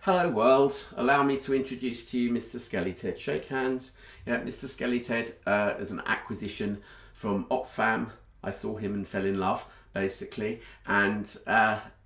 Hello world, allow me to introduce to you Mr. SkellyTed. Shake hands. Yeah, Mr. SkellyTed is an acquisition from Oxfam. I saw him and fell in love, basically, and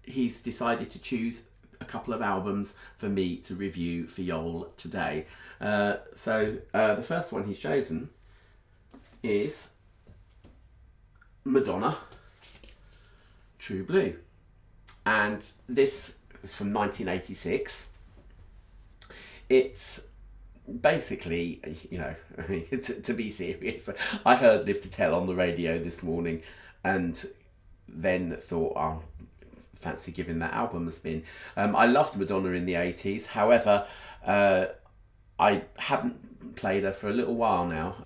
he's decided to choose a couple of albums for me to review for y'all today. The first one he's chosen is Madonna, True Blue, and this is from 1986. It's basically, to be serious, I heard Live to Tell on the radio this morning and then thought, oh, fancy giving that album a spin. I loved Madonna in the 80s. However, I haven't played her for a little while now.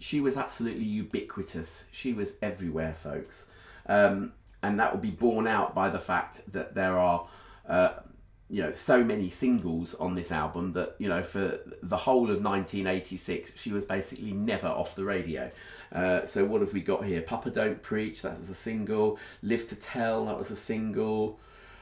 She was absolutely ubiquitous. She was everywhere, folks. And that will be borne out by the fact that there are so many singles on this album that, for the whole of 1986, she was basically never off the radio. So what have we got here? Papa Don't Preach, that was a single. Live to Tell, that was a single.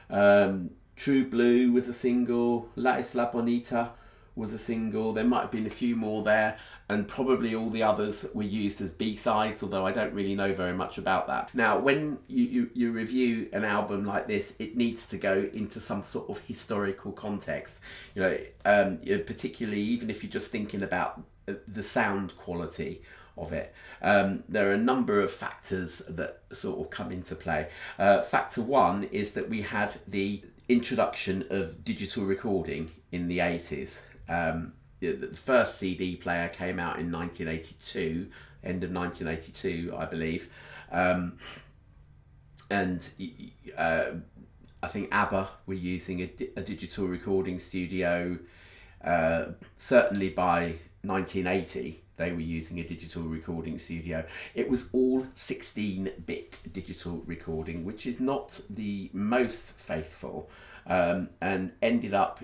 True Blue was a single. La Isla Bonita was a single. There might have been a few more there, and probably all the others were used as B-sides, although I don't really know very much about that. Now, when you review an album like this, it needs to go into some sort of historical context, particularly even if you're just thinking about the sound quality of it. There are a number of factors that sort of come into play. Factor one is that we had the introduction of digital recording in the 80s. The first CD player came out in 1982, end of 1982, I believe. I think ABBA were using a digital recording studio. Certainly by 1980, they were using a digital recording studio. It was all 16-bit digital recording, which is not the most faithful, and ended up,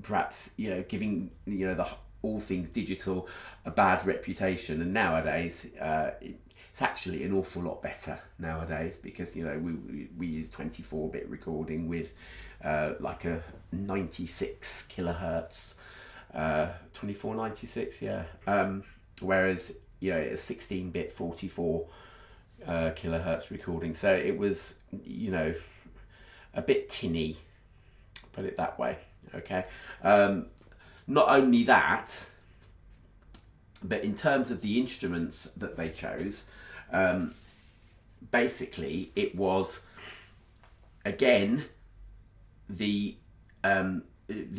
perhaps giving the all things digital a bad reputation. And nowadays it's actually an awful lot better nowadays, because we use 24-bit recording with like a 96 kilohertz 2496, whereas a 16-bit 44 kilohertz recording, so it was a bit tinny, put it that way. Okay. Not only that, but in terms of the instruments that they chose, basically it was again the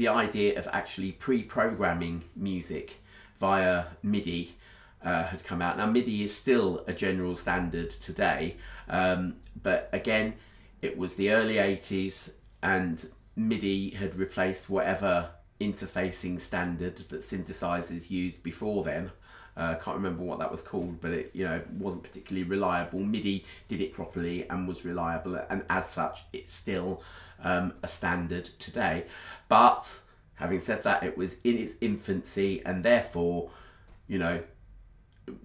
idea of actually pre-programming music via MIDI had come out. Now, MIDI is still a general standard today, but again, it was the early 80s, and MIDI had replaced whatever interfacing standard that synthesizers used before then. Can't remember what that was called, but it wasn't particularly reliable. MIDI did it properly and was reliable, and as such, it's still a standard today. But having said that, it was in its infancy, and therefore,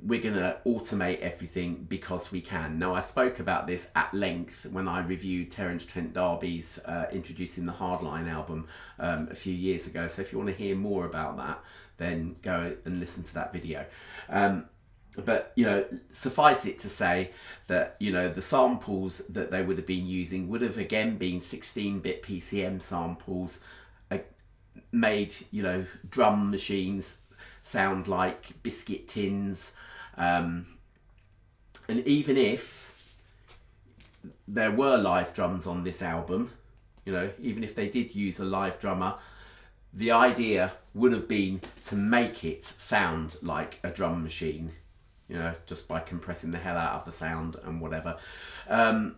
we're going to automate everything because we can. Now, I spoke about this at length when I reviewed Terence Trent D'Arby's Introducing the Hardline album a few years ago. So if you want to hear more about that, then go and listen to that video. But suffice it to say that the samples that they would have been using would have again been 16-bit PCM samples, made drum machines sound like biscuit tins, and even if there were live drums on this album, even if they did use a live drummer, the idea would have been to make it sound like a drum machine, just by compressing the hell out of the sound and whatever. The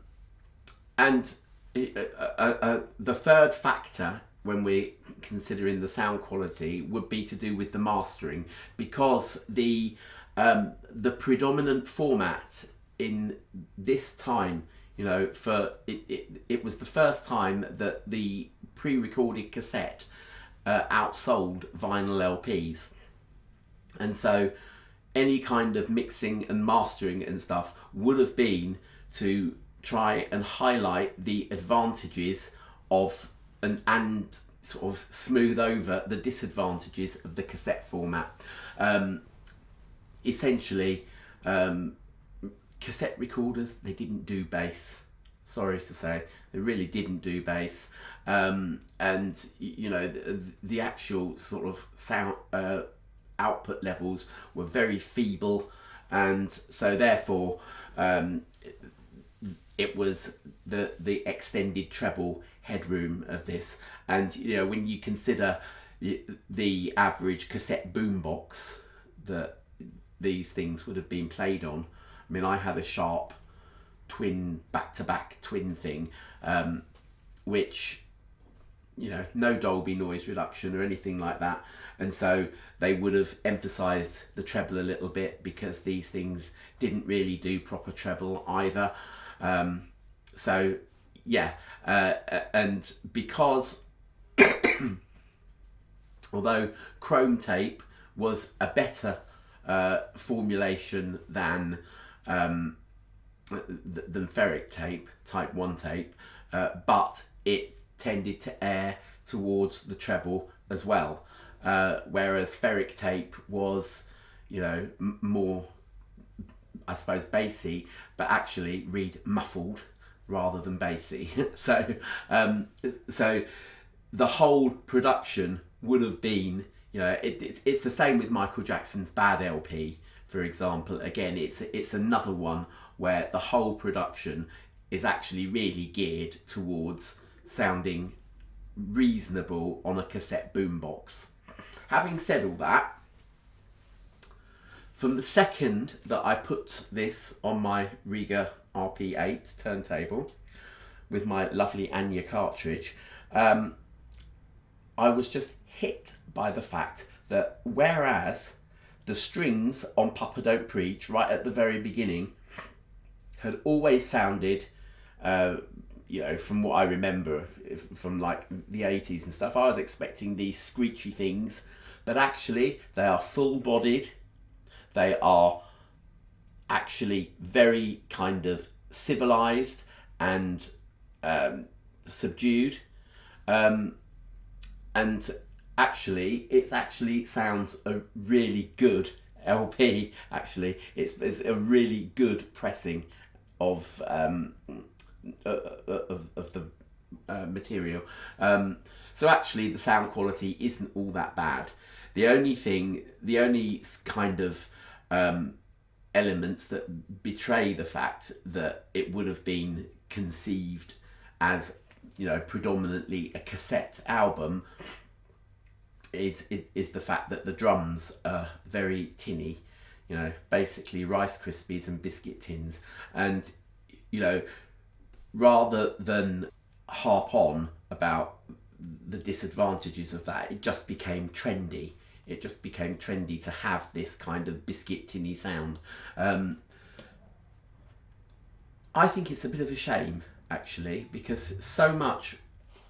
third factor when we're considering the sound quality would be to do with the mastering, because the predominant format in this time, for it was the first time that the pre-recorded cassette outsold vinyl LPs, and so any kind of mixing and mastering and stuff would have been to try and highlight the advantages of and sort of smooth over the disadvantages of the cassette format. Essentially, cassette recorders, they didn't do bass. Sorry to say, they really didn't do bass. And you know, the actual sort of sound output levels were very feeble, and so therefore it was the extended treble headroom of this. And you know, when you consider the average cassette boombox that these things would have been played on, I mean, I had a Sharp twin, back-to-back twin thing, which, you know, no Dolby noise reduction or anything like that, and so they would have emphasized the treble a little bit, because these things didn't really do proper treble either. So yeah, and because although chrome tape was a better formulation than ferric tape, type 1 tape, but it tended to err towards the treble as well, whereas ferric tape was, you know, more, I suppose, bassy, but actually read muffled rather than bassy. So the whole production would have been, you know, it's the same with Michael Jackson's Bad LP, for example. Again, it's another one where the whole production is actually really geared towards sounding reasonable on a cassette boombox. Having said all that, from the second that I put this on my Riga RP8 turntable with my lovely Anya cartridge, I was just hit by the fact that whereas the strings on Papa Don't Preach right at the very beginning had always sounded, you know, from what I remember from like the 80s and stuff, I was expecting these screechy things, but actually they are full-bodied. They are actually very kind of civilized and subdued, and actually it actually sounds a really good LP. Actually, it's a really good pressing of the material. So actually the sound quality isn't all that bad. The only kind of elements that betray the fact that it would have been conceived as, you know, predominantly a cassette album is the fact that the drums are very tinny, you know, basically Rice Krispies and biscuit tins. And, you know, rather than harp on about the disadvantages of that, it just became trendy. It just became trendy to have this kind of biscuit tinny sound. I think it's a bit of a shame, actually, because so much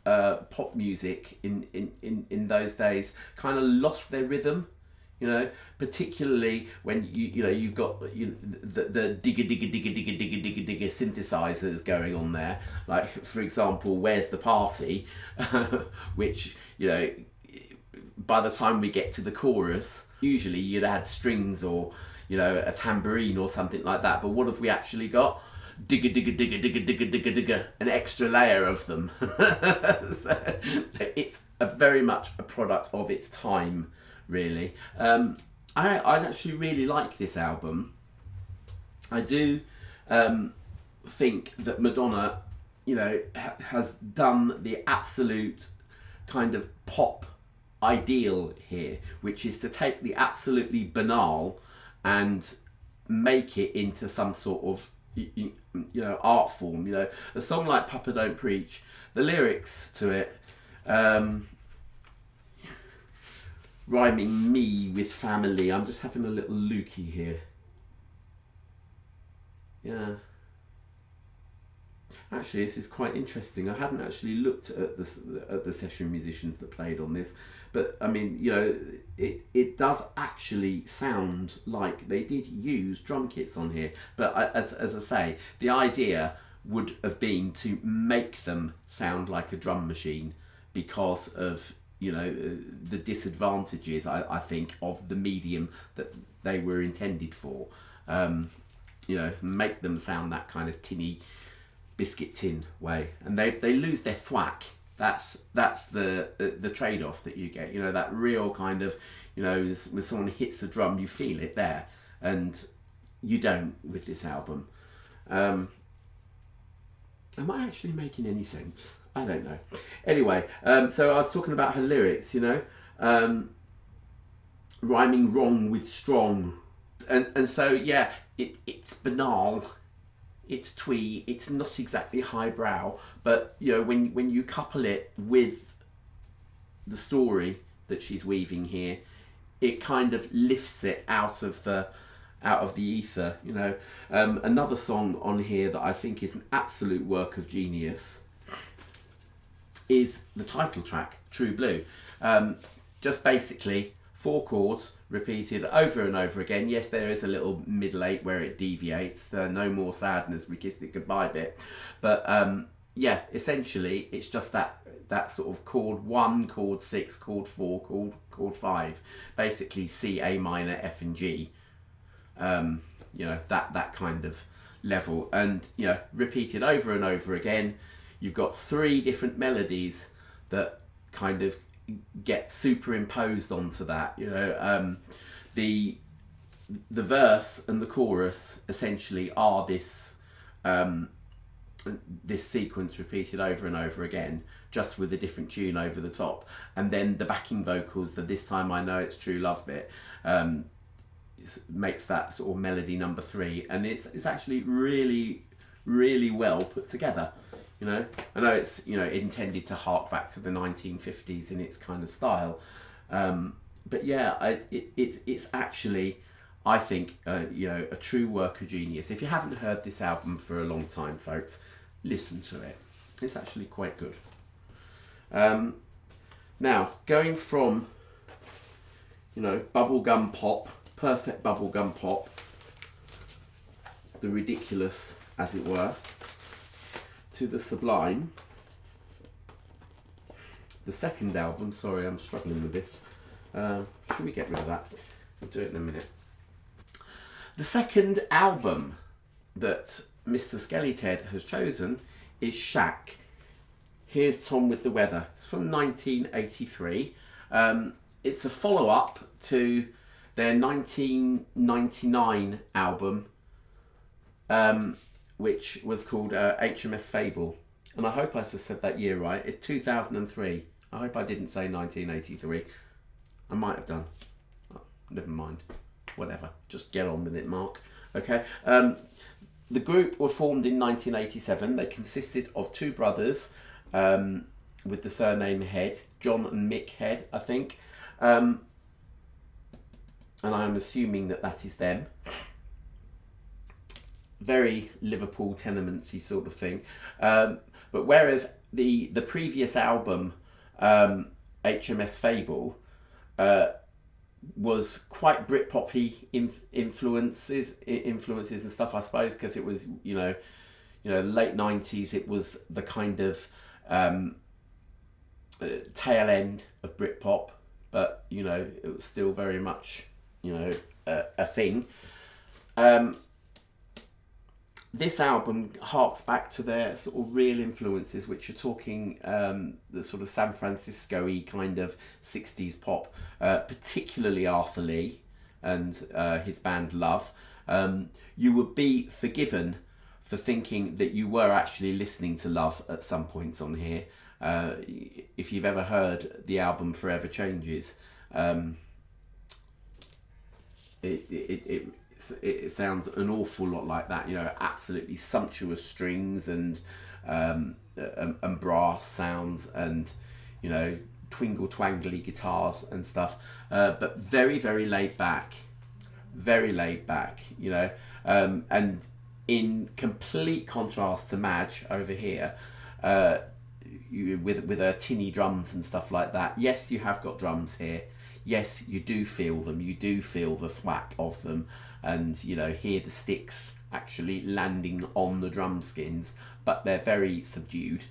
pop music in those days kind of lost their rhythm, you know, particularly when you've got the digga digga digga digga digga digga digga synthesizers going on there. Like, for example, Where's the Party, which, you know, by the time we get to the chorus, usually you'd add strings or, you know, a tambourine or something like that. But what have we actually got? Digga digga digga digga digga digga digga, an extra layer of them. So it's very much a product of its time, really. I actually really like this album. I do think that Madonna, you know, has done the absolute kind of pop ideal here, which is to take the absolutely banal and make it into some sort of, you know, art form. You know, a song like Papa Don't Preach, the lyrics to it, rhyming me with family. I'm just having a little looky here. Yeah. Actually, this is quite interesting. I hadn't actually looked at the session musicians that played on this, but I mean, you know, it does actually sound like they did use drum kits on here. But as I say, the idea would have been to make them sound like a drum machine, because of, you know, the disadvantages, I think, of the medium that they were intended for. You know, make them sound that kind of tinny biscuit tin way, and they lose their thwack. That's the trade-off that you get. You know, that real kind of, you know, when someone hits a drum, you feel it there, and you don't with this album. Am I actually making any sense? I don't know. Anyway, so I was talking about her lyrics, you know, rhyming wrong with strong, and so yeah, it's banal, it's twee, it's not exactly highbrow, but you know, when you couple it with the story that she's weaving here, it kind of lifts it out of the ether, you know. Another song on here that I think is an absolute work of genius is the title track, True Blue. Just basically 4 chords repeated over and over again. Yes, there is a little middle 8 where it deviates, the No More Sadness, We Kissed It Goodbye bit, but yeah, essentially it's just that sort of chord 1, chord 6, chord 4, chord 5, basically C, A minor, F and G. You know, that kind of level, and you know, repeated over and over again. You've got 3 different melodies that kind of get superimposed onto that. You know, the verse and the chorus essentially are this this sequence repeated over and over again, just with a different tune over the top, and then the backing vocals, the This Time I Know It's True Love bit, makes that sort of melody number 3, and it's actually really well put together. You know, I know it's, you know, intended to hark back to the 1950s in its kind of style, but yeah, it's actually, I think, you know, a true work of genius. If you haven't heard this album for a long time, folks, listen to it. It's actually quite good. Now, going from, you know, bubblegum pop, perfect bubblegum pop, the ridiculous, as it were, to the sublime. The second album, sorry, I'm struggling with this. Should we get rid of that? We'll do it in a minute. The second album that Mr. SkellyTed has chosen is Shack. Here's Tom with the Weather. It's from 1983. It's a follow-up to their 1999 album, which was called HMS Fable. And I hope I just said that year right. It's 2003. I hope I didn't say 1983. I might have done. Oh, never mind. Whatever. Just get on with it, Mark. Okay. The group were formed in 1987. They consisted of 2 brothers with the surname Head, John and Mick Head, I think. And I'm assuming that is them. Very Liverpool tenementsy sort of thing. But whereas the previous album, HMS Fable, was quite Britpoppy influences and stuff, I suppose, because it was, you know, late 90s. It was the kind of tail end of Britpop, but you know, it was still very much, you know, a thing. This album harks back to their sort of real influences, which are talking the sort of San Francisco-y kind of 60s pop, particularly Arthur Lee and his band Love. You would be forgiven for thinking that you were actually listening to Love at some points on here. If you've ever heard the album Forever Changes, it sounds an awful lot like that, you know, absolutely sumptuous strings and brass sounds and, you know, twingle twangly guitars and stuff, but very, very laid back, you know, and in complete contrast to Madge over here, with her tinny drums and stuff like that. Yes, you have got drums here. Yes, you do feel them. You do feel the thwack of them, and you know, hear the sticks actually landing on the drum skins, but they're very subdued,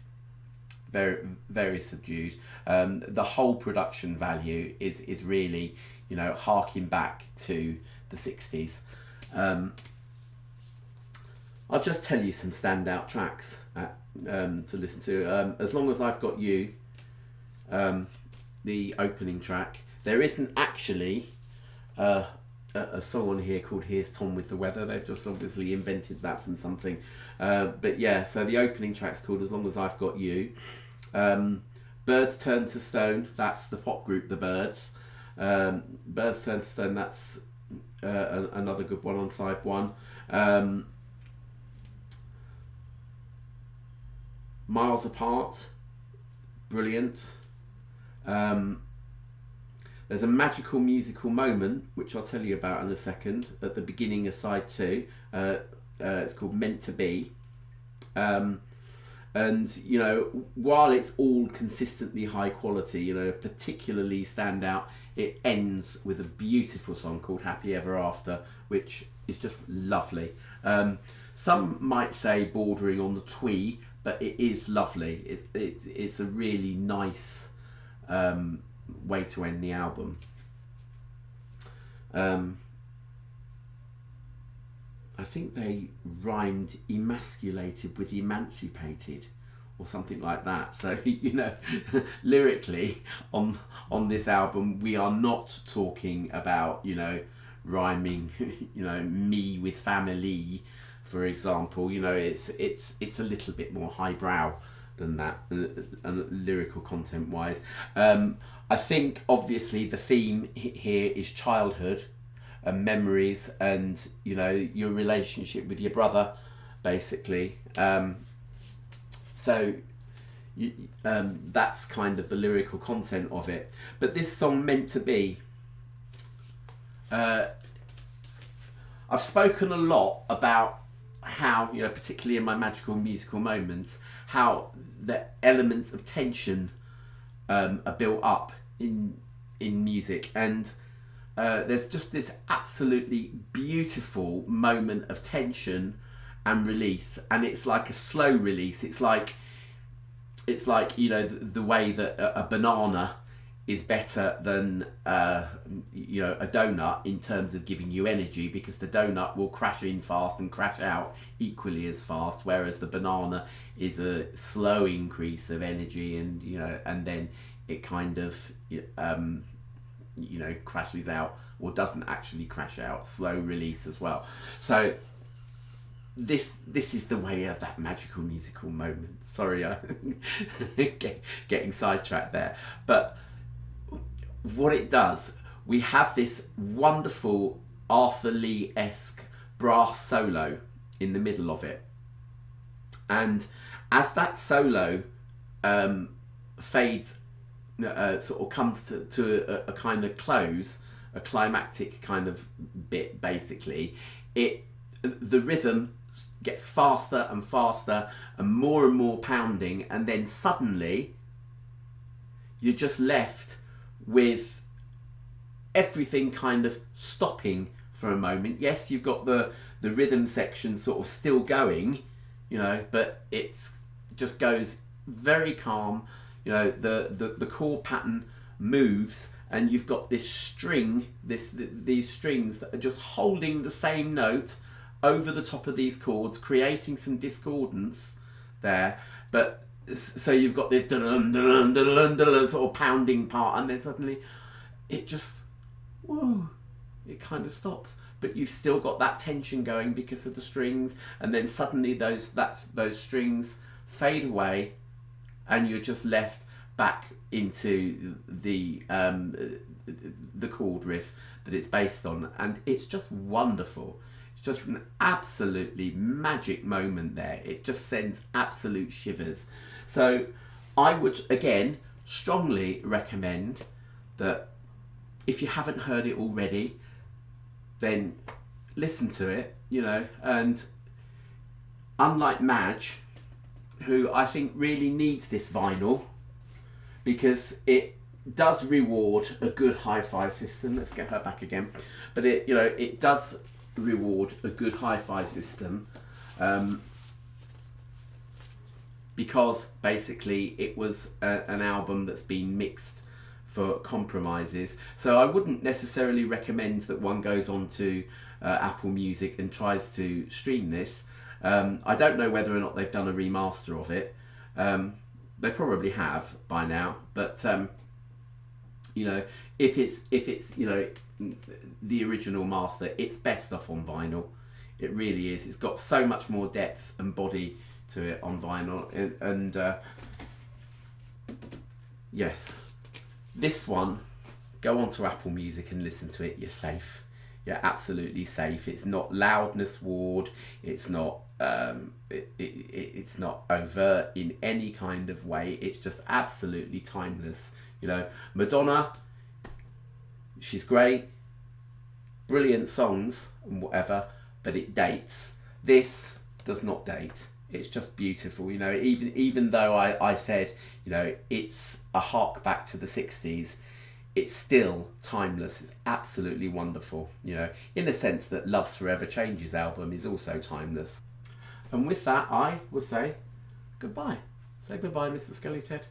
very subdued. The whole production value is really, you know, harking back to the 60s. I'll just tell you some standout tracks to listen to. As Long As I've Got You, the opening track. There isn't actually a song on here called Here's Tom with the Weather. They've just obviously invented that from something. But yeah, so the opening track's called As Long As I've Got You. Birds Turn to Stone, that's the pop group The Byrds. Birds Turn to Stone, that's another good one on side one. Miles Apart, brilliant. There's a magical musical moment, which I'll tell you about in a second, at the beginning of side two. It's called Meant to Be. And, you know, while it's all consistently high quality, you know, particularly standout, it ends with a beautiful song called Happy Ever After, which is just lovely. Some might say bordering on the twee, but it is lovely. It's a really nice way to end the album. I think they rhymed emasculated with emancipated or something like that. So, you know, lyrically on this album, we are not talking about, you know, rhyming, you know, me with family, for example. You know, it's a little bit more highbrow than that, lyrical content wise. I think obviously the theme here is childhood and memories, and, you know, your relationship with your brother, basically. So that's kind of the lyrical content of it. But this song, Meant to Be, I've spoken a lot about how, you know, particularly in my magical musical moments, how the elements of tension are built up in music, and there's just this absolutely beautiful moment of tension and release, and it's like a slow release. It's like you know, the way that a banana is better than you know, a donut in terms of giving you energy, because the donut will crash in fast and crash out equally as fast, whereas the banana is a slow increase of energy, and, you know, and then it kind of you know, crashes out, or doesn't actually crash out, slow release as well. So this is the way of that magical musical moment. Sorry, getting sidetracked there. But what it does, we have this wonderful Arthur Lee-esque brass solo in the middle of it, and as that solo fades, sort of comes to a kind of close, a climactic kind of bit, basically, the rhythm gets faster and faster and more pounding, and then suddenly you're just left with everything kind of stopping for a moment. Yes, you've got the rhythm section sort of still going, you know, but it's just goes very calm. You know, the chord pattern moves, and you've got this string, these strings that are just holding the same note over the top of these chords, creating some discordance there. But so you've got this dun dun dun dun sort of pounding part, and then suddenly it just, whoa, it kind of stops. But you've still got that tension going because of the strings, and then suddenly those strings fade away, and you're just left back into the chord riff that it's based on, and it's just wonderful. It's just an absolutely magic moment there. It just sends absolute shivers. So I would, again, strongly recommend that if you haven't heard it already, then listen to it, you know. And unlike Madge, who I think really needs this vinyl, because it does reward a good hi-fi system. Let's get her back again. But it, you know, it does reward a good hi-fi system. because basically it was an album that's been mixed for compromises. So I wouldn't necessarily recommend that one goes on to Apple Music and tries to stream this. I don't know whether or not they've done a remaster of it. They probably have by now, but you know, if it's you know, the original master, it's best off on vinyl. It really is. It's got so much more depth and body to it on vinyl, and yes, this one, go onto Apple Music and listen to it. You're safe. You're absolutely safe. It's not loudness ward. It's not it's not overt in any kind of way. It's just absolutely timeless. You know, Madonna, she's great, brilliant songs and whatever, but it dates. This does not date. It's just beautiful. You know, even though I said, you know, it's a hark back to the 60s, it's still timeless. It's absolutely wonderful, you know, in the sense that Love's Forever Changes album is also timeless. And with that, I will say goodbye. Say goodbye, Mr. SkellyTed.